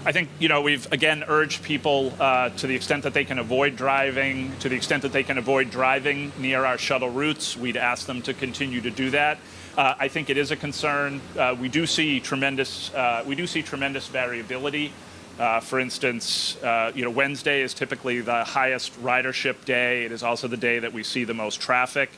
I think, we've again urged people to the extent that they can avoid driving, near our shuttle routes, we'd ask them to continue to do that. I think it is a concern. We do see tremendous variability. For instance, Wednesday is typically the highest ridership day. It is also the day that we see the most traffic.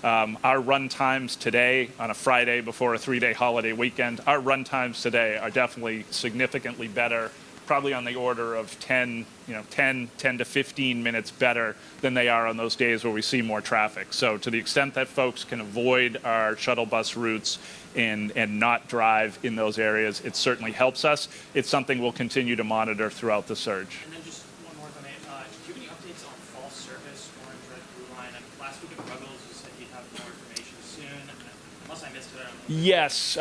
Our run times today on a Friday before a 3-day holiday weekend, our run times today are definitely significantly better, probably on the order of 10 to 15 minutes better than they are on those days where we see more traffic. So to the extent that folks can avoid our shuttle bus routes and not drive in those areas, it certainly helps us. It's something we'll continue to monitor throughout the surge. And then just one more, if I may. Do you have any updates on fall service, Orange, Red, Blue Line? Last week at the Rebels, you said you'd have more information soon. Unless I missed it. Yes,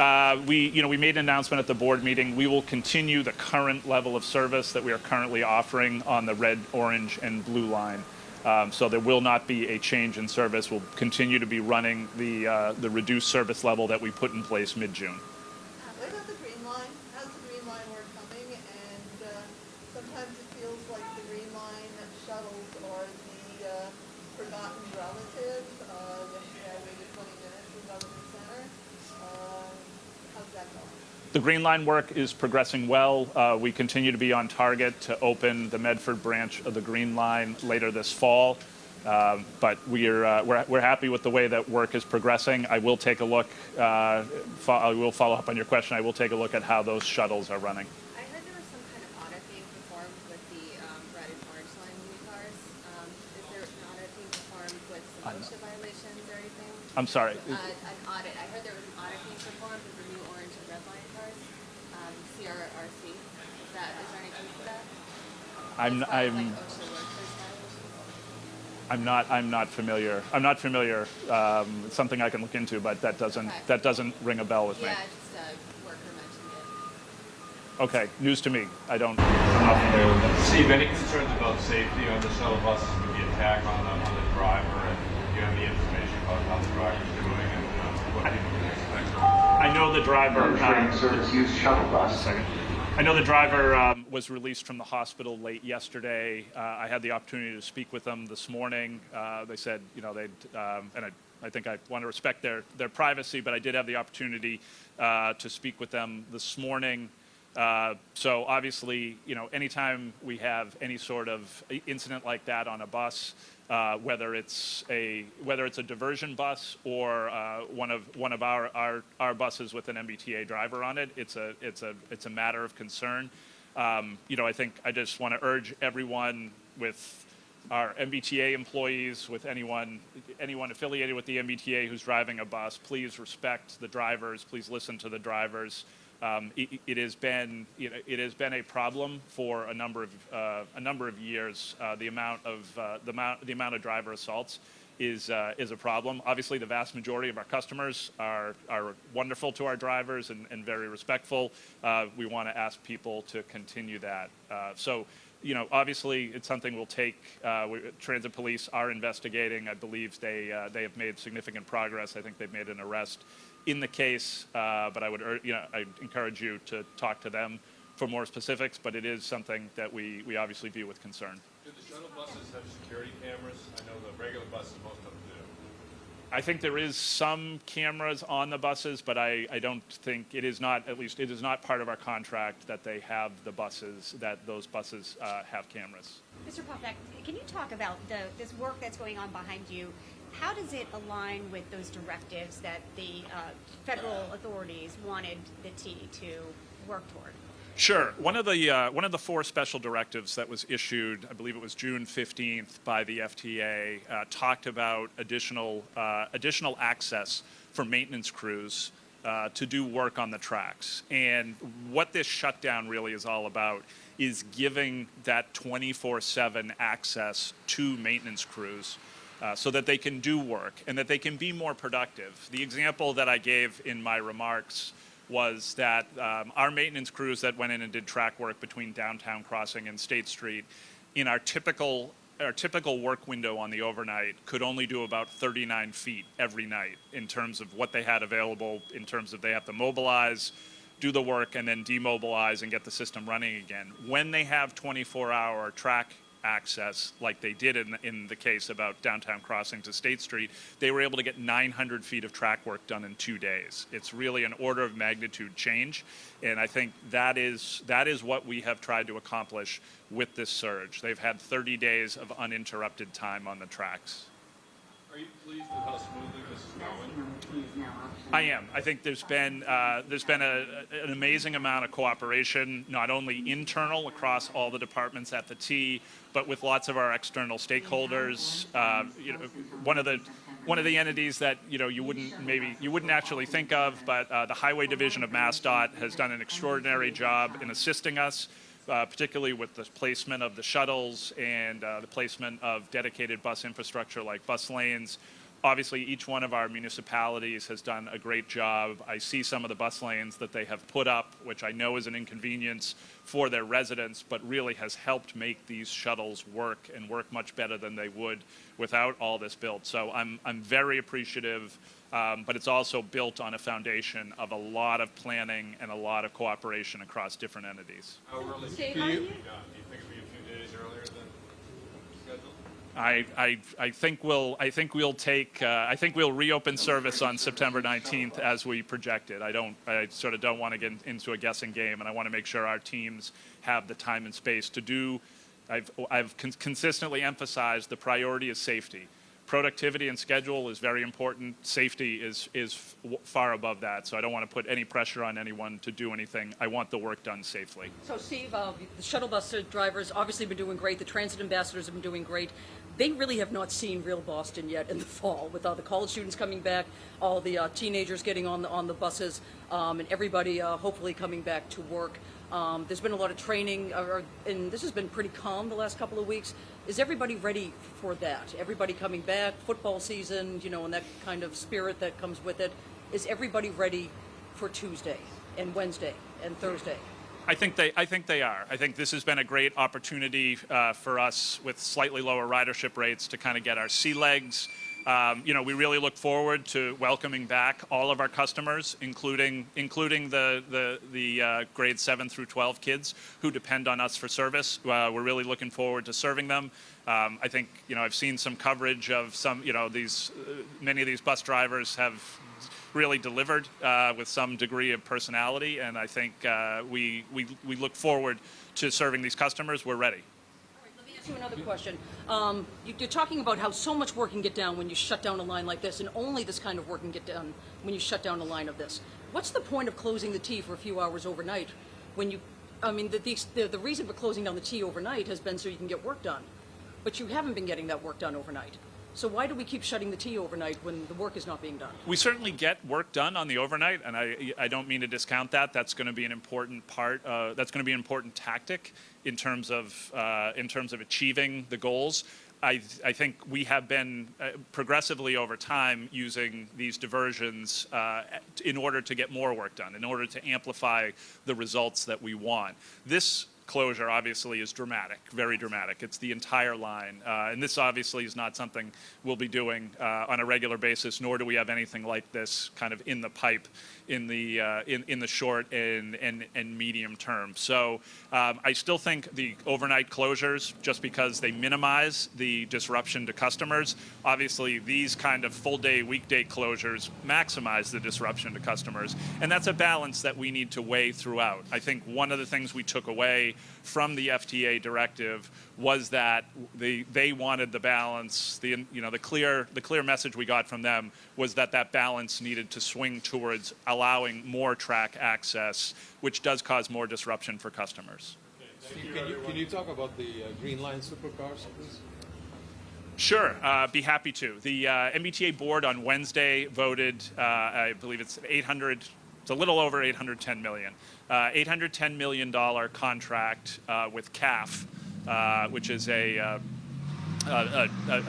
we made an announcement at the board meeting. We will continue the current level of service that we are currently offering on the Red, Orange, and Blue Line. So there will not be a change in service. We'll continue to be running the reduced service level that we put in place mid-June. What about the Green Line? How's the Green Line work coming? And sometimes it feels like the Green Line shuttles are the forgotten relative. I waited 20 minutes in Government Center. How's that going? The Green Line work is progressing well. We continue to be on target to open the Medford branch of the Green Line later this fall. But we're happy with the way that work is progressing. I will take a look. I will follow up on your question. I will take a look at how those shuttles are running. I heard there was some kind of audit being performed with the Red and Orange Line new cars. Is there an audit being performed with some OSHA violations or anything? I'm sorry. An audit. I heard there was an audit being performed with the new Orange and Red Line cars. CRRC. Is there anything to that? I'm like OSHA workplace violations? I'm not familiar. It's something I can look into, but that doesn't ring a bell with me. Yeah, just a worker mentioned it. Okay, news to me. I'm not familiar with that. Steve, any concerns about safety on the shuttle buses with the attack on the driver, and do you have any information about how the driver's doing and what people can expect? I know the driver. Service use shuttle bus. I know the driver was released from the hospital late yesterday. I had the opportunity to speak with them this morning. They said, they'd, and I think I want to respect their privacy, but I did have the opportunity to speak with them this morning. So obviously, anytime we have any sort of incident like that on a bus, whether it's a diversion bus or one of our buses with an MBTA driver on it, it's a matter of concern. I think I just want to urge everyone with our MBTA employees, with anyone affiliated with the MBTA who's driving a bus, please respect the drivers. Please listen to the drivers. It has been a problem for a number of years. The amount of driver assaults is a problem. Obviously, the vast majority of our customers are wonderful to our drivers and very respectful. We want to ask people to continue that. Obviously, it's something we'll take. Transit police are investigating. I believe they have made significant progress. I think they've made an arrest in the case, but I encourage you to talk to them for more specifics. But it is something that we obviously view with concern. Do the shuttle buses have security cameras? I know the regular buses, most of them do. I think there is some cameras on the buses, but I don't think it is not part of our contract that they have those buses have cameras. Mr. Poftak, can you talk about this work that's going on behind you? How does it align with those directives that the federal authorities wanted the T to work toward? Sure. One of the 4 special directives that was issued, I believe it was June 15th, by the FTA, talked about additional access for maintenance crews to do work on the tracks. And what this shutdown really is all about is giving that 24/7 access to maintenance crews so that they can do work and that they can be more productive. The example that I gave in my remarks was that our maintenance crews that went in and did track work between Downtown Crossing and State Street, in our typical work window on the overnight, could only do about 39 feet every night in terms of what they had available, in terms of they have to mobilize, do the work, and then demobilize and get the system running again. When they have 24-hour track access, like they did in the case about downtown crossing to State Street, they were able to get 900 feet of track work done in 2 days. It's really an order of magnitude change, and I think that is what we have tried to accomplish with this surge. They've had 30 days of uninterrupted time on the tracks. Are you pleased with how smoothly this is going? I am. I think there's been an amazing amount of cooperation, not only internal across all the departments at the T, but with lots of our external stakeholders. One of the entities that you wouldn't actually think of, but the Highway Division of MassDOT has done an extraordinary job in assisting us. Particularly with the placement of the shuttles and the placement of dedicated bus infrastructure like bus lanes. Obviously, each one of our municipalities has done a great job. I see some of the bus lanes that they have put up, which I know is an inconvenience for their residents, but really has helped make these shuttles work and work much better than they would without all this built. So I'm very appreciative, but it's also built on a foundation of a lot of planning and a lot of cooperation across different entities. How early Steve, do how you do you- think it'll be a few days earlier than scheduled? I think we'll reopen service on September 19th as we projected. I sort of don't want to get into a guessing game, and I want to make sure our teams have the time and space to do. I've consistently emphasized the priority is safety. Productivity and schedule is very important. Safety is far above that, so I don't want to put any pressure on anyone to do anything. I want the work done safely. So, Steve, the shuttle bus drivers obviously been doing great. The transit ambassadors have been doing great. They really have not seen real Boston yet in the fall, with all the college students coming back, all the teenagers getting on the buses, and everybody hopefully coming back to work. There's been a lot of training, and this has been pretty calm the last couple of weeks. Is everybody ready for that? Everybody coming back, football season, and that kind of spirit that comes with it. Is everybody ready for Tuesday and Wednesday and Thursday? I think they are. I think this has been a great opportunity for us with slightly lower ridership rates to kind of get our sea legs. We really look forward to welcoming back all of our customers, including the grades 7 through 12 kids who depend on us for service. We're really looking forward to serving them. I think I've seen some coverage of some many of these bus drivers have really delivered with some degree of personality, and I think we look forward to serving these customers. We're ready. Let me ask you another question. You're talking about how so much work can get done when you shut down a line like this, and only this kind of work can get done when you shut down a line of this. What's the point of closing the T for a few hours overnight? The reason for closing down the T overnight has been so you can get work done, but you haven't been getting that work done overnight. So why do we keep shutting the T overnight when the work is not being done? We certainly get work done on the overnight, and I don't mean to discount that. That's going to be an important part. That's going to be an important tactic in terms of achieving the goals. I think we have been progressively over time using these diversions in order to get more work done, in order to amplify the results that we want. This closure obviously is dramatic, very dramatic. It's the entire line, and this obviously is not something we'll be doing on a regular basis, nor do we have anything like this kind of in the pipe in the short and medium term. So I still think the overnight closures, just because they minimize the disruption to customers, obviously these kind of full-day, weekday closures maximize the disruption to customers, and that's a balance that we need to weigh throughout. I think one of the things we took away from the FTA directive was that they wanted the balance. The clear message we got from them was that balance needed to swing towards allowing more track access, which does cause more disruption for customers. Steve, can you talk about the Green Line supercars, please? Sure, be happy to. The MBTA board on Wednesday voted, I believe it's it's a little over $810 million. $810 million contract with CAF, which is a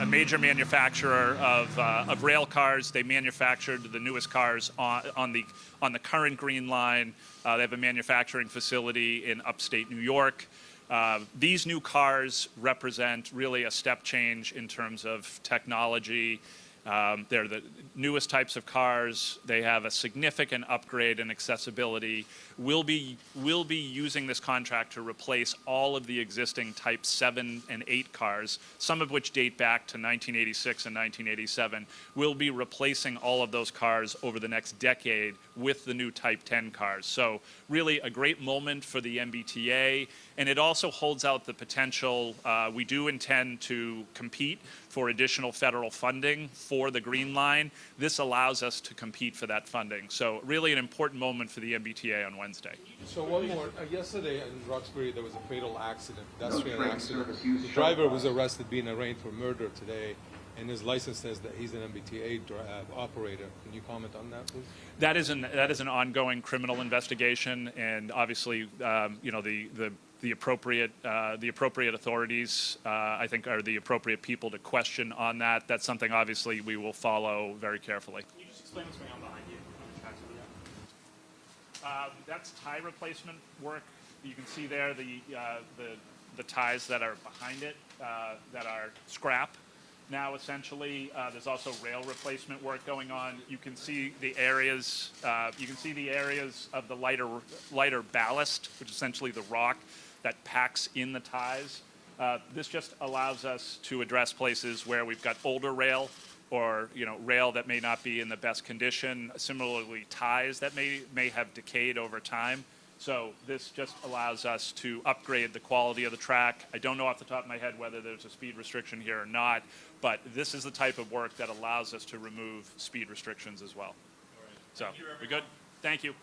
major manufacturer of rail cars. They manufactured the newest cars on the current Green Line. They have a manufacturing facility in upstate New York. These new cars represent really a step change in terms of technology They're the newest types of cars. They have a significant upgrade in accessibility. We'll be using this contract to replace all of the existing Type 7 and 8 cars, some of which date back to 1986 and 1987. We'll be replacing all of those cars over the next decade with the new Type 10 cars. So really a great moment for the MBTA, and it also holds out the potential. We do intend to compete for additional federal funding for the Green Line. This allows us to compete for that funding. So really an important moment for the MBTA on Wednesday. So one more. Yesterday in Roxbury, there was a fatal accident, pedestrian train accident. service use The shuttle driver bus. was arrested, being arraigned for murder today, and his license says that he's an MBTA operator. Can you comment on that, please? That is an ongoing criminal investigation, and obviously, you know, the appropriate authorities, I think, are the appropriate people to question on that. That's something obviously we will follow very carefully. Can you just explain what's going on behind you on the tracks over there? That's tie replacement work. You can see there the ties that are behind it that are scrap. Now, essentially, there's also rail replacement work going on. You can see the areas. You can see the areas of the lighter ballast, which is essentially the rock that packs in the ties. This just allows us to address places where we've got older rail, or rail that may not be in the best condition. Similarly, ties that may have decayed over time. So this just allows us to upgrade the quality of the track. I don't know off the top of my head whether there's a speed restriction here or not, but this is the type of work that allows us to remove speed restrictions as well. So, we good? Thank you.